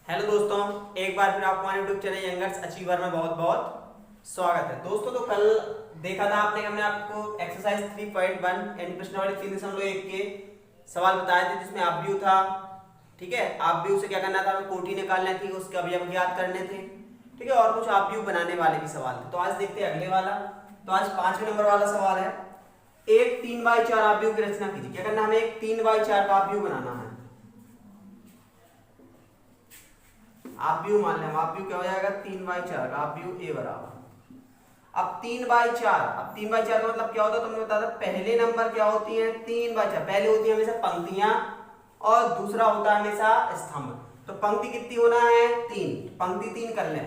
Hello दोस्तों, एक बार फिर आपको हमारे यूट्यूब चैनल यंगर्स अचीवर में बहुत बहुत स्वागत है। दोस्तों तो कल देखा था आपने, हमने आपको एक्सरसाइज 3.1 यानी प्रश्नावली 3.1 के सवाल बताए थे जिसमें आप व्यू था। ठीक है, आप व्यू से क्या करना था, हमें कोटि निकालना थी, उसके अवयव ज्ञात करने थे। ठीक है, और कुछ आप व्यू बनाने वाले भी सवाल थे। तो आज देखते हैं अगले वाला। तो आज 5वें नंबर वाला सवाल है, एक 3/4 आप व्यू की रचना कीजिए। क्या करना है, हमें एक 3/4 का आप व्यू बनाना है। आप व्यू मान लें, आप व्यू क्या हो जाएगा 3/4 का आप व्यू ए बराबर। अब 3/4, अब 3/4 का मतलब क्या होता है तुमने बता दो। पहले नंबर क्या होती है 3/4, पहले होती है हमेशा पंक्तियां और दूसरा होता है हमेशा स्तंभ। तो पंक्ति कितनी होना है 3, पंक्ति 3 कर लें।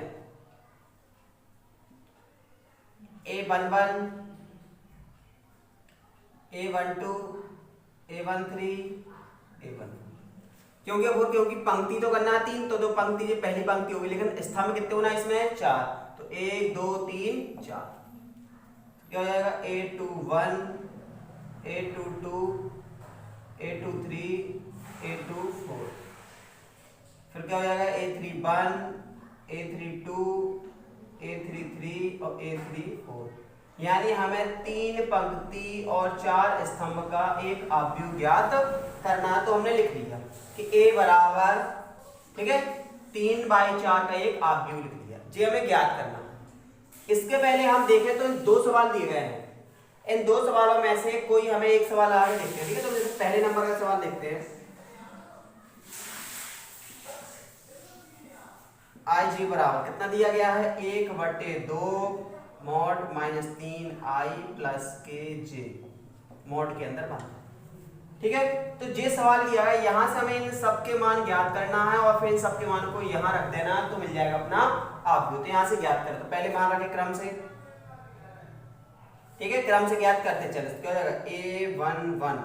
A11 A12 A13 A14, क्योंकि पंक्ति तो करना है 3, तो दो पंक्ति जो पहली पंक्ति होगी, लेकिन स्तंभ कितने होना है इसमें 4। तो 1 2 3 4 क्या हो जाएगा A21 A22 A23 A24, फिर क्या हो जाएगा A31 A32 A33 और A34। यानी हमें 3 पंक्ति और 4 स्तंभ का एक आव्यूह ज्ञात करना है। तो हमने लिख लिया कि A बराबर, ठीक है, 3/4 का एक आव्यूह लिख दिया, ये हमें ज्ञात करना है। इसके पहले हम देखें तो इन 2 सवाल दिए गए हैं, इन 2 सवालों में से कोई हमें एक सवाल आगे देखते हैं। ठीक है, तो जैसे पहले नंबर का सवाल देखते हैं। आई जी बराबर कितना दिया गया है 1/2 मॉड -3 आई प्लस के जे मॉड के अंदर बना। ठीक है, तो ये सवाल किया है, यहां से हमें इन सबके मान ज्ञात करना है और फिर इन सबके मानों को यहां रख देना है, तो मिल जाएगा अपना आव्यूह। तो यहां से ज्ञात करें, तो पहले मान रखे क्रम से। ठीक है, क्रम से ज्ञात करते चले। तो क्या हो जाएगा A11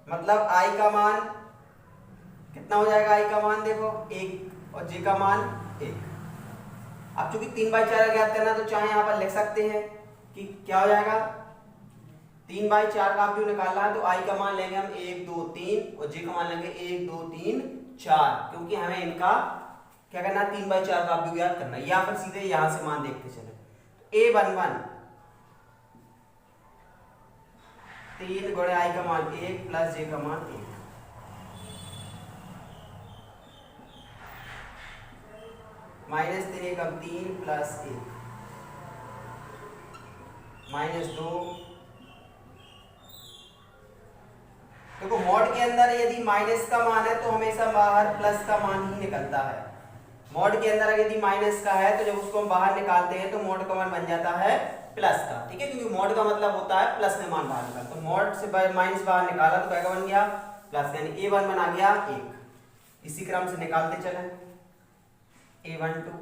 मतलब आई का मान कितना हो जाएगा, आई का मान देखो 1 और जे का मान 1। अब चूंकि 3/4 ज्ञात करना, तो चाहे यहां पर लिख सकते हैं कि क्या हो जाएगा 3/4 का आव्यूह निकालना है, तो आई का मान लेंगे हम 1 2 3 और जे का मान लेंगे 1 2 3 4, क्योंकि हमें इनका क्या करना है 3/4 का आव्यूह ज्ञात करना है। या फिर सीधे यहां से मान देखते चले। A11 3 गुणे आई का मान 1 प्लस जे का मान 1 -3 एकम 3 प्लस 1 -2। देखो मॉड के अंदर यदि माइनस का मान है तो हमेशा बाहर प्लस का मान ही निकलता है। मॉड के अंदर यदि माइनस का है तो जब उसको हम बाहर निकालते हैं तो मॉड का मान बन जाता है प्लस का। ठीक है, क्योंकि मॉड का मतलब होता है प्लस में मान बाहर निकाल, तो मॉड से माइनस बाहर निकाला तो क्या बन गया प्लस, यानी A1 बना गया 1। इसी क्रम से निकालते चले। A12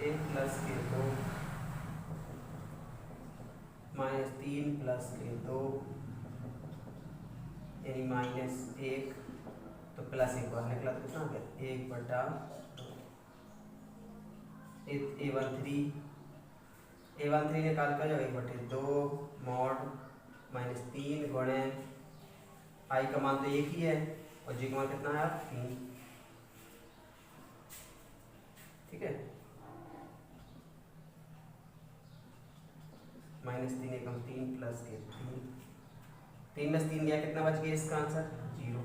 1 प्लस के 2 -3 प्लस के 2 यानी -1, तो प्लस 1 बाहर निकला तो कितना हो गया 1/2। A13 निकाल कर जाओ 1/2 मॉड -3 गुणे आई का मान तो 1 ही है और जी का मान कितना है 3। ठीक है, -3 एकम 3 प्लस के 3 में से 3 गया कितना बच गया इसका आंसर 0।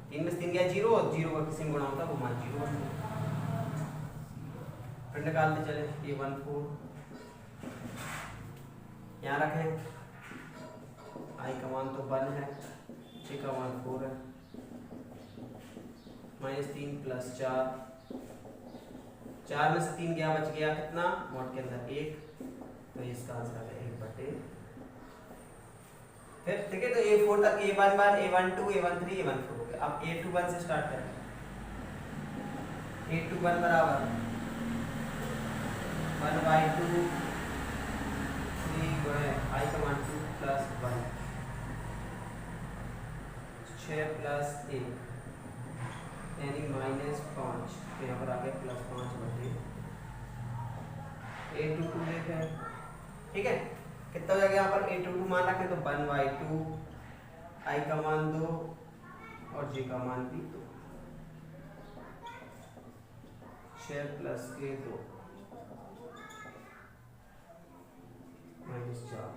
3 में से 3 गया 0 और 0 का किसी में गुणा होता है वो मान 0 बन गया। फिर निकालते चले A14 यहाँ रखें, आई का मान तो 1 है, जे का मान 4 है, -3 प्लस 4 में से 3 गया बच गया कितना मॉड के अंदर 1, तो इसका आंसर है 1/। फिर ठीक है, तो A4 तक A11 A12 A13 A14 हो गया। अब A21 से स्टार्ट करें। A21 बराबर 1/2 3 गुणे आई का मान 2 प्लस 1 6 प्लस 1 यानी -5, तो यहाँ पर आ गया +5/। A22 देखें। ठीक है, कितना हो जाएगा यहाँ पर A22 मान रखें तो 1/2 आई का मान 2 और जे का मान भी 2, 6 प्लस के 2 माइनस 4,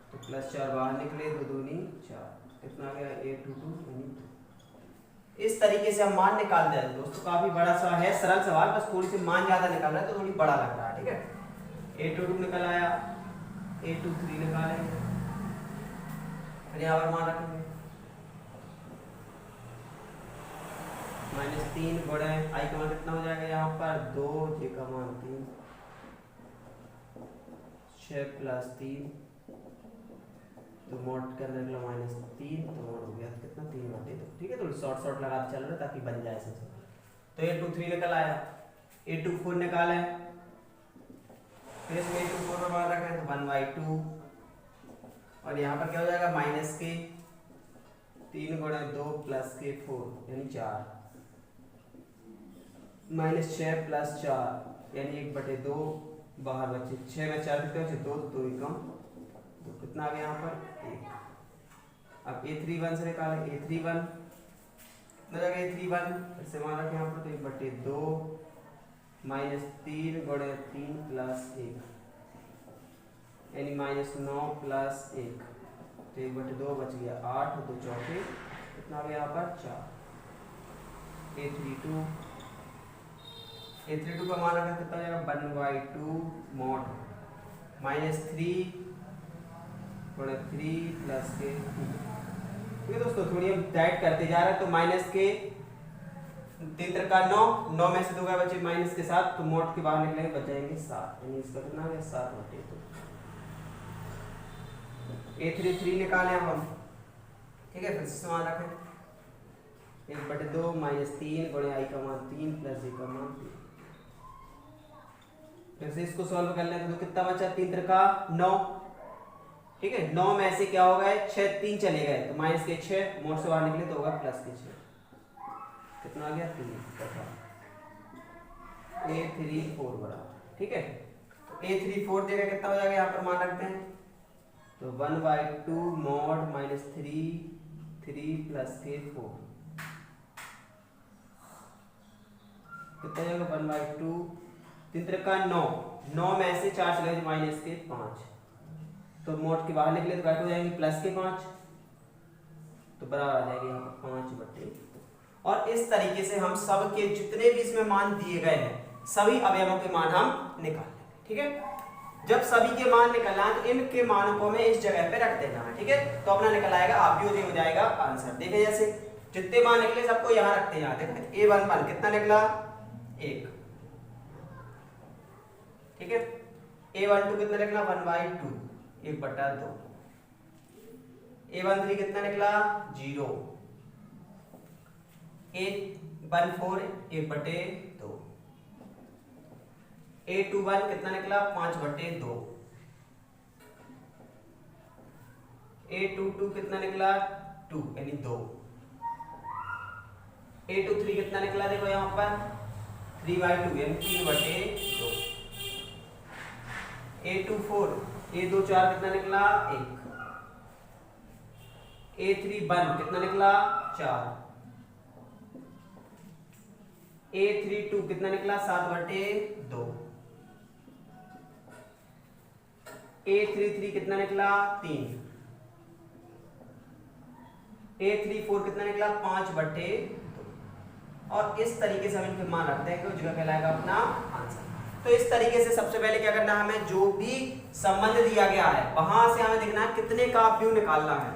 तो प्लस 4 बाहर निकले, 2 दूनी 4, कितना आ गया 8 2 यानी 2। इस तरीके से हम मान निकाल देते हैं दोस्तों। काफी बड़ा सा है, सरल सवाल, बस थोड़ी सी मान ज्यादा निकाल रहा है तो थोड़ी बड़ा लग रहा है, ठीक है। 8 2 निकल आया, 8 2 3 निकालेंगे, फिर यहाँ पर मान रखेंगे -3 गुणे आई का मान कितना हो जाएगा यहाँ पर 2, जे का मान 3, 6 प्लस 3, तो मोड करने के लिए -3, तो मोड हो गया कितना 3/2, ठीक है। थोड़ी शॉर्ट लगाते चल रहे ताकि बन जाए सब। तो 8 2 3 निकल आया, 8 2 4 निकाला है, फिर इसमें 8 2 4 पर मान रखें तो 1/2, और यहाँ पर क्या हो जाएगा माइनस के 3 गुणे 2 प्लस के 4 यानी 4, -6 प्लस 4 यानी 1/2, बाहर बचे 6 में 4 कितने बचे 2, 2 कम, तो कितना आ गया यहाँ पर 1। अब a31 से निकालें, a31 कितना जाएगा a31, फिर से मान रखें यहाँ पर तो 1/2 -3 गुणे 3 प्लस 1 यानी -9 प्लस 1, तो 1/2 बच गया 8, 2 चौके कितना आ गया यहाँ पर 4। a32 का मान रखा कितना जाएगा 1/2 mod -3 गुणे 3 प्लस के 2, ठीक है दोस्तों। थोड़ी हम डाइट करते जा रहे हैं, तो माइनस के 3 का 9 में से 2 का बचे माइनस के 7, तो मोड के बाहर निकलेंगे बच जाएंगे 7, यानी इसका कितना है 7/2। a33 निकालें अब हम, ठीक है, फिर से मान रखें 1/2 -3 गुणे आई का मान 3 प्लस जे का मान 3, फिर से इसको सॉल्व कर लें तो कितना बचा 3 का 9, ठीक है। 9 में से क्या हो गए 6 3 चले गए, तो माइनस के 6 मोड से बाहर निकले तो होगा प्लस के 6, कितना आ गया 3 तथा a34 बराबर, ठीक है। तो a34 देगा कितना हो जाएगा यहाँ पर मान रखते हैं, तो 1/2 mod -3 प्लस के 4 कितना जाएगा 1/2, 3 का 9 में से 4 चले गए माइनस के 5, तो मोड के बाहर निकले तो क्या हो जाएंगे प्लस के 5, तो बराबर आ जाएगा यहाँ पर 5/2। और इस तरीके से हम सब के जितने भी इसमें मान दिए गए हैं सभी अवयवों के मान हम निकाल लेंगे, ठीक है। जब सभी के मान निकलना है तो इनके मानों को हमें इस जगह पे रख देना है, ठीक है, तो अपना निकल आएगा आप भी हो जाएगा आंसर। देखिए जैसे जितने मान निकले सबको यहाँ रखते हैं, यहाँ देखते a11 कितना निकला 1, ठीक है। a12 कितना निकला 1/2 1/2, a13 कितना निकला 0, a14 1/2, a21 कितना निकला 5/2, a22 कितना निकला 2 यानी 2, a23 कितना निकला देखो यहाँ पर 3/2 यानी 3/2, a24 a24 कितना निकला 1, a31 कितना निकला 4, a32 कितना निकला 7/2, a33 कितना निकला 3, a34 कितना निकला 5/2, और इस तरीके से हम इनके मान रखते हैं कि जगह कहलाएगा अपना आंसर। तो इस तरीके से सबसे पहले क्या करना है, हमें जो भी संबंध दिया गया है वहां से हमें देखना है कितने का व्यू निकालना है।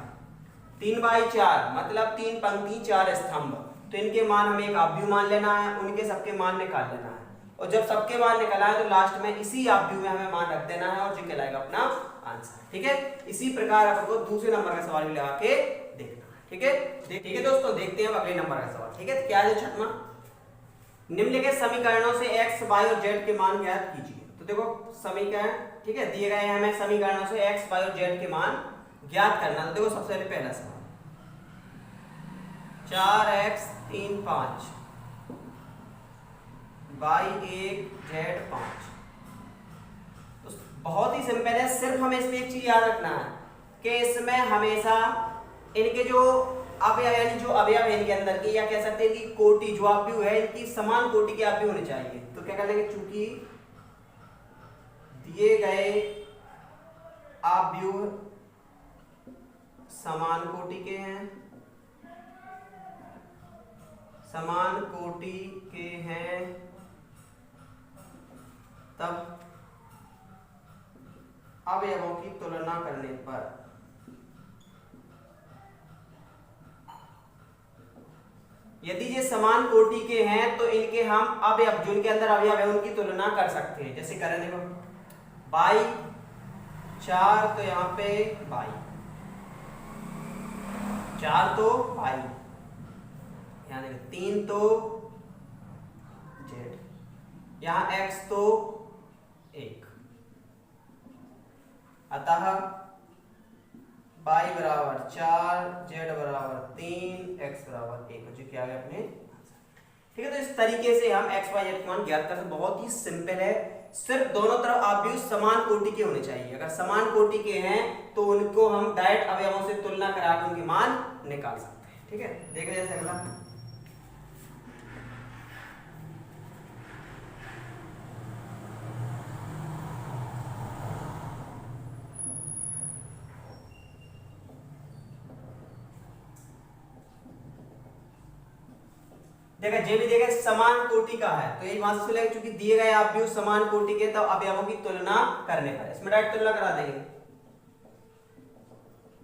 3/4 मतलब 3 पंक्ति 4 स्तंभ, तो इनके मान हमें एक आव्यूह मान लेना है, उनके सबके मान निकाल लेना है, और जब सबके मान निकाला है तो लास्ट में इसी आव्यूह में हमें मान रख देना है और जो कहलाएगा अपना आंसर, ठीक है। इसी प्रकार आपको दूसरे नंबर का सवाल भी लगा के देखना है, ठीक है। ठीक है दोस्तों, देखते हैं अगले नंबर का सवाल, ठीक है। तो क्या है 6वां, निम्नलिखित समीकरणों से x, y और z के मान ज्ञात कीजिए। तो देखो समीकरण, ठीक है, दिए गए हैं हमें समीकरणों से x, y और z के मान ज्ञात करना। तो देखो सबसे पहले पहला सवाल 4x 3 5 y 1 z 5। तो बहुत ही सिंपल है, सिर्फ हमें इसमें एक चीज याद रखना है कि इसमें हमेशा इनके जो अवयव यानी जो अवयव है इनके अंदर के, या कह सकते हैं कि कोटि जो आव्यूह है इनकी समान कोटि के आव्यूह होने चाहिए। तो क्या कर लेंगे, चूंकि दिए गए आव्यूह समान कोटि के हैं, समान कोटि के हैं, तब अवयवों की तुलना करने पर यदि ये समान कोटि के हैं तो इनके हम अवयव जो इनके अंदर अवयव है उनकी तुलना कर सकते हैं। जैसे करें, देखो बाई 4 तो यहाँ पे बाई 4 तो बाई, यहाँ देखो 3 तो जेड, यहाँ x तो 1, अतः y बराबर 4, z बराबर 3, x बराबर 1 जो क्या है अपने। ठीक है, तो इस तरीके से हम x y z के मान ज्ञात कर सकते। बहुत ही सिंपल है, सिर्फ दोनों तरफ आव्यूह समान कोटि के होने चाहिए। अगर समान कोटि के हैं तो उनको हम डायरेक्ट अवयवों से तुलना करा के उनके मान निकाल सकते हैं। ठीक है, देखिए जैसे अगला, देखा जे भी देगा समान कोटि का है तो यही वहां से लेगा, क्योंकि दिए गए आव्यूह समान कोटि के तब अवयवों की तुलना करने पर, इसमें डायरेक्ट तुलना करा देंगे,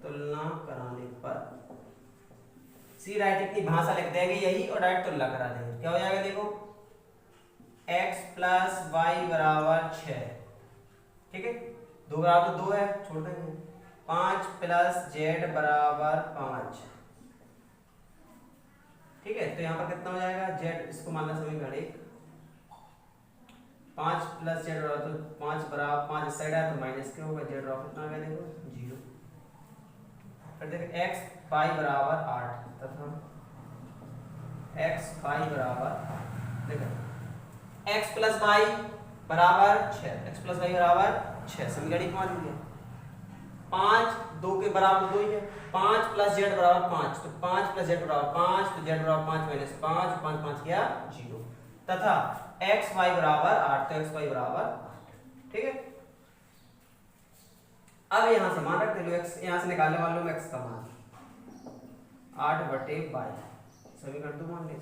तुलना कराने पर सी डायरेक्ट की भाषा लिख देंगे यही और डायरेक्ट तुलना करा देंगे। क्या हो जाएगा, देखो x प्लस वाई बराबर 6, ठीक है, 2 बराबर 2 है, छोड़ देंगे, 5 प्लस जेड बराबर 5, ठीक है, तो यहाँ पर कितना हो जाएगा, z इसको मानना समीकरण 1, 5 प्लस जेड बराबर, तो 5 बराबर 5 इस साइड है तो माइनस क्या होगा, जेड बराबर कितना आ गया, देखो 0। फिर देखो x y बराबर 8 तथा x y बराबर, देखो x प्लस y बराबर 6, x प्लस y बराबर 6, समीकरण 1 मान लिया। 5 2 के बराबर 2 ही है, 5 प्लस जेड बराबर 5, तो 5 प्लस जेड बराबर 5, तो जेड बराबर 5 माइनस 5, 5 5 किया 0, तथा x y बराबर 8, तो x y बराबर 8, ठीक है। अब यहां से मान रखते लो, x यहां से निकालने वालों में x का मान 8/22, समीकरण 2 मान ले,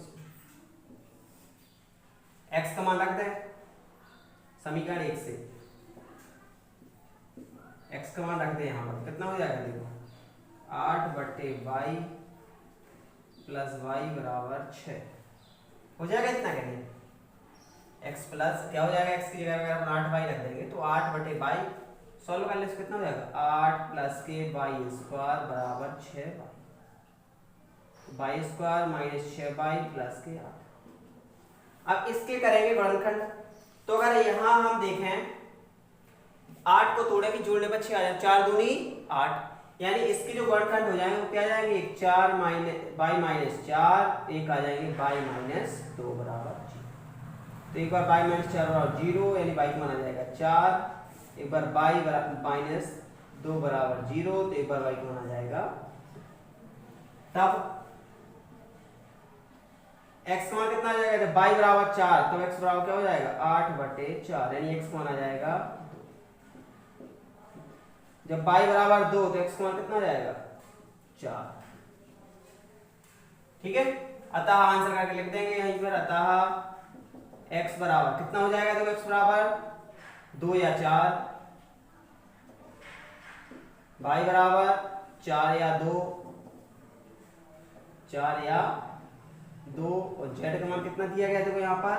x का मान रखते हैं समीकरण 1 से, x का मान रखते हैं यहाँ पर, कितना हो जाएगा, देखो 8/22 प्लस y बराबर 6 हो जाएगा, इतना करेंगे x प्लस क्या हो जाएगा, x की जगह अगर हम 8y रख देंगे तो 8/22 सॉल्व कर ले तो कितना हो जाएगा, 8 प्लस के वाई स्क्वायर बराबर 6y, Y square minus 6y plus के 8। अब इसके करेंगे गुणनखंड, तो अगर यहाँ हम देखें 8 को तोड़े भी जोड़ने पर 6 आ जाए, 4 दूनी 8, यानी इसके जो गुणनखंड हो जाएंगे वो क्या आ जाएंगे, 4 बाई माइनस 4, एक आ जाएंगे बाई माइनस 2 बराबर 0, तो एक बार बाई माइनस 4 बराबर 0 यानी बाई का मान आ जाएगा 4, एक बार बाई माइनस 2 बराबर 0, तो एक बार बाई का मान आ जाएगा, तब x का मान कितना आ जाएगा, जब बाई बराबर 4 तो x बराबर क्या हो जाएगा, 8/4, यानी x का मान आ जाएगा, जब y बराबर 2 तो x का मान कितना आ जाएगा, 4, ठीक है। अतः आंसर करके लिख देंगे यहीं पर, अतः x बराबर कितना हो जाएगा, देखो x बराबर 2 या 4, y बराबर 4 या 2, 4 या 2, और z का मान कितना दिया गया, देखो यहाँ पर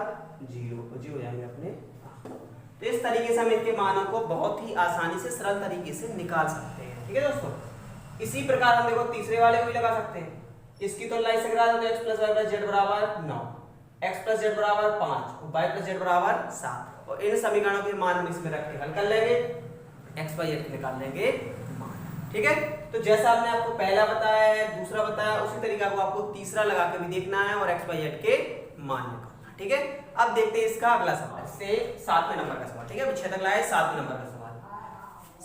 0, हो जाएंगे अपने। तो इस तरीके से हम इनके मानों को बहुत ही आसानी से सरल तरीके से निकाल सकते हैं, ठीक है दोस्तों। इसी प्रकार हम देखो तीसरे वाले को भी लगा सकते हैं, इसकी तुलना इससे करा दो, x plus Y plus Z बराबर 9, x प्लस जेड बराबर 5 और y प्लस जेड बराबर 7, और इन समीकरणों के मान हम इसमें रख के हल कर लेंगे, x y z निकाल लेंगे मान, ठीक है। तो जैसा हमने आपको पहला बताया है, दूसरा बताया, उसी तरीका को आपको तीसरा लगा के भी देखना है और x y z के मान निकालना, ठीक है। अब देखते हैं इसका अगला सवाल, से 7वें नंबर का सवाल, ठीक है, 6 तक लाए 7वें नंबर का सवाल।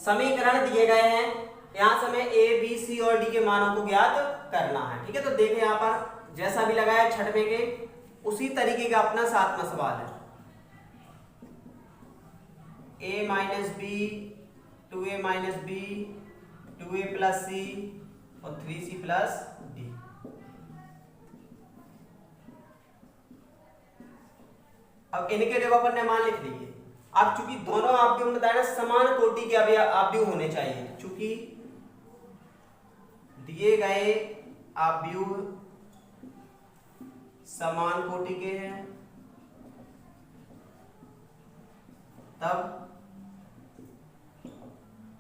समीकरण दिए गए हैं, यहाँ से हमें ए बी सी और डी के मानों को ज्ञात करना है। ठीक है, तो देखें यहाँ पर जैसा भी लगाया छठवें के उसी तरीके का अपना 7वां सवाल है। a minus B 2a minus B 2a plus C और 3c प्लस डी। अब इनके देखो अपन ने मान लिख लिए। अब चूंकि दोनों आव्यूह बताया ना समान कोटि के आव्यूह होने चाहिए, चूंकि दिए गए आव्यूह समान कोटि के हैं तब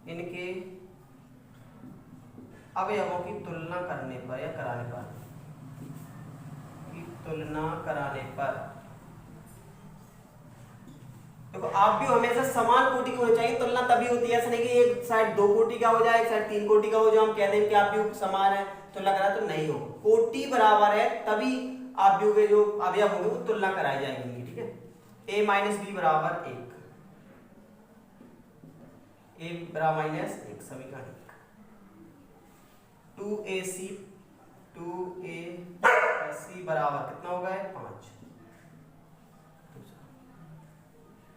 इनके अवयवों की तुलना करने पर या कराने पर देखो आव्यूह हमेशा समान कोटि के होने चाहिए। तुलना तभी होती है, ऐसा नहीं कि एक साइड 2 कोटि का हो जाए एक साइड 3 कोटि का हो जाए हम कह दें कि आव्यूह समान है तुलना करा तो नहीं हो। कोटि बराबर है तभी आव्यूह के जो अवयव होंगे वो तुलना कराई जाएंगी। ठीक है, a माइनस बी बराबर 1, a बराबर माइनस 1 समीकरण 2ac 2a c बराबर कितना होगा 5।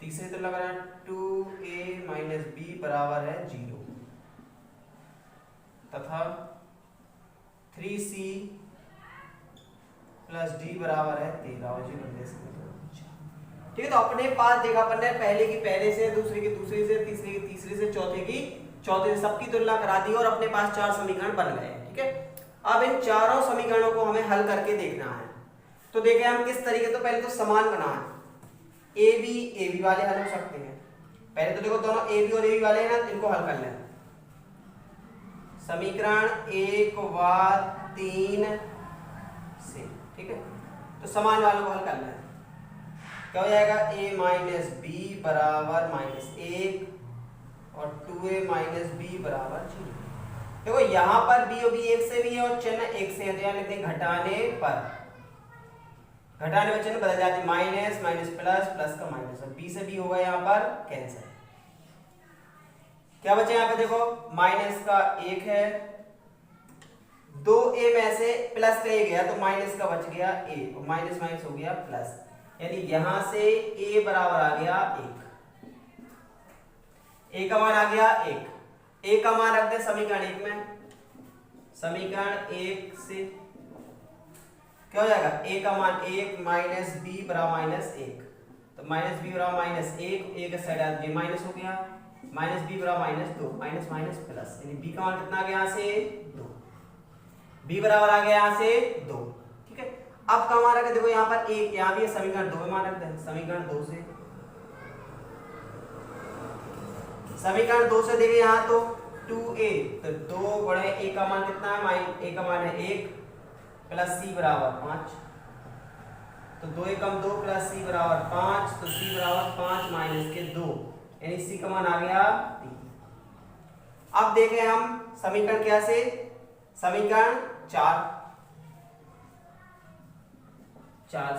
तीसरे तो लग रहा है 2a माइनस बी बराबर है 0 तथा 3c प्लस डी बराबर है 13 और 0। ठीक है, तो अपने पास देखा अपन ने पहले की पहले से, दूसरे की दूसरे से, तीसरे की तीसरे से, चौथे की चौथे से, सबकी तुलना करा दी और अपने पास 4 समीकरण बन गए। ठीक है, अब इन चारों समीकरणों को हमें हल करके देखना है। तो देखें हम किस तरीके, तो पहले तो समान बना है ए बी वाले हल हो सकते हैं। पहले तो देखो दोनों ए बी और ए बी वाले हैं ना, इनको हल कर लें। समीकरण 1 व 3 से, ठीक है, तो समान वालों को हल कर लें। क्या हो जाएगा a माइनस बी बराबर -1 और 2a माइनस बी बराबर 0। देखो यहाँ पर b और b एक से भी है और चिन्ह एक से है, तो यहाँ लिखते हैं घटाने पर चिन्ह बदल जाती है, माइनस माइनस प्लस प्लस का माइनस, और b से b होगा यहाँ पर कैंसिल। क्या बचे यहाँ पे देखो माइनस का 1 है, 2a में से प्लस का 1 गया तो माइनस का बच गया a और माइनस माइनस हो गया प्लस, यानी यहां से a बराबर आ गया 1, a का मान आ गया 1, a का मान रख दे समीकरण 1 में। समीकरण 1 से क्या हो जाएगा a का मान 1 माइनस b बराबर -1, तो माइनस b बराबर -1, a का साइड आ गया माइनस हो गया, माइनस b बराबर -2, माइनस माइनस प्लस, यानी b का मान कितना आ गया यहाँ से 2, b बराबर आ गया यहाँ से 2। ठीक है, अब का मान रखे देखो यहाँ पर एक, यहाँ भी समीकरण 2 में मान रखते हैं। समीकरण 2 से देखे यहाँ तो 2a, तो 2 गुणे a का मान कितना है, a का मान है 1 प्लस c बराबर 5, तो 2 एकम 2 प्लस c बराबर 5, तो c बराबर 5 माइनस के 2, यानी c का मान आ गया 3। अब देखें हम समीकरण क्या से, समीकरण 4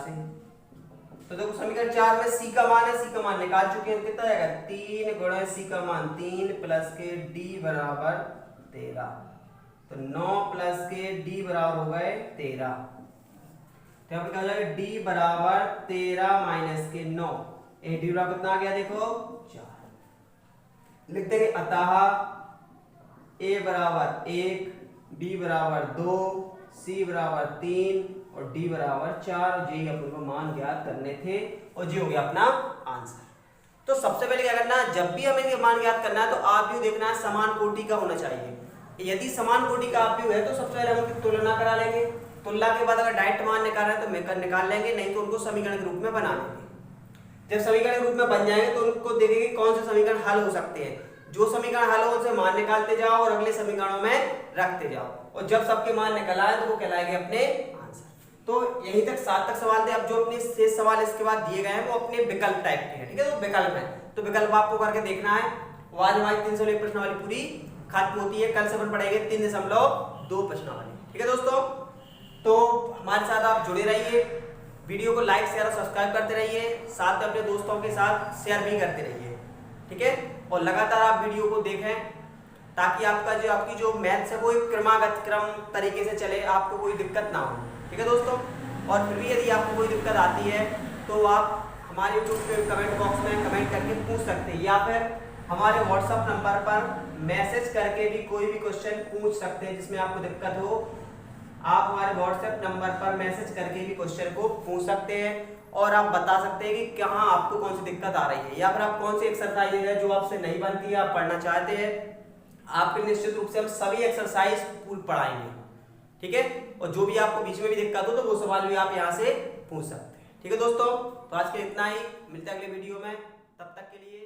से, तो देखो समीकरण 4 में c का मान है, c का मान निकाल चुके हैं, कितना आएगा 3 गुणे c का मान 3 प्लस के d बराबर 13, तो 9 प्लस के d बराबर हो गए 13, तो यहाँ पर क्या हो जाएगा d बराबर 13 माइनस के 9, d बराबर कितना आ गया देखो 4। लिख देंगे अतः a बराबर 1, b बराबर 2, c बराबर 3 और d बराबर 4, जी अपन को मान ज्ञात करने थे और जी हो गया अपना आंसर। तो सबसे पहले क्या करना है, जब भी हमें ये मान ज्ञात करना है तो आव्यूह देखना है समान कोटि का होना चाहिए। यदि समान कोटि का आव्यूह है तो सबसे पहले हम उनकी तुलना करा लेंगे, तुलना के बाद अगर डायरेक्ट मान निकाल रहे हैं तो निकाल लेंगे, नहीं तो उनको समीकरण के रूप में बना लेंगे। जब समीकरण के रूप में बन जाएंगे तो उनको देखेंगे कौन से समीकरण हल हो सकते हैं, जो समीकरण हल हो उनसे मान निकालते जाओ और अगले समीकरणों में रखते जाओ, और जब सबके मान निकल आए तो वो कहलाएंगे अपने आंसर। तो यहीं तक 7 तक सवाल थे। अब जो अपने शेष सवाल इसके बाद दिए गए हैं वो अपने विकल्प टाइप के हैं। ठीक है, तो विकल्प है तो विकल्प आपको करके देखना है। वो आज हमारी 301 प्रश्नावली पूरी खत्म होती है, कल से अपन पढ़ेंगे 3.2 प्रश्नावली। ठीक है दोस्तों, तो हमारे साथ आप जुड़े रहिए, वीडियो को लाइक शेयर और सब्सक्राइब करते रहिए, साथ में अपने दोस्तों के साथ शेयर भी करते रहिए। ठीक है, और लगातार आप वीडियो को देखें ताकि आपकी जो मैथ्स है वो एक क्रम तरीके से चले, आपको कोई दिक्कत ना हो। ठीक है दोस्तों, और फिर भी यदि आपको कोई दिक्कत आती है तो आप हमारे यूट्यूब के कमेंट बॉक्स में कमेंट करके पूछ सकते हैं, या फिर हमारे व्हाट्सएप नंबर पर मैसेज करके भी कोई भी क्वेश्चन पूछ सकते हैं जिसमें आपको दिक्कत हो। आप हमारे व्हाट्सएप नंबर पर मैसेज करके भी क्वेश्चन को पूछ सकते हैं और आप बता सकते हैं कि कहाँ आपको कौन सी दिक्कत आ रही है, या फिर आप कौन सी एक्सरसाइज है जो आपसे नहीं बनती है, आप पढ़ना चाहते हैं। आपके निश्चित रूप से हम सभी एक्सरसाइज पढ़ाएंगे। ठीक है, और जो भी आपको बीच में भी दिक्कत हो तो वो सवाल भी आप यहाँ से पूछ सकते हैं। ठीक है दोस्तों, तो आज के इतना ही, मिलते हैं अगले वीडियो में, तब तक के लिए।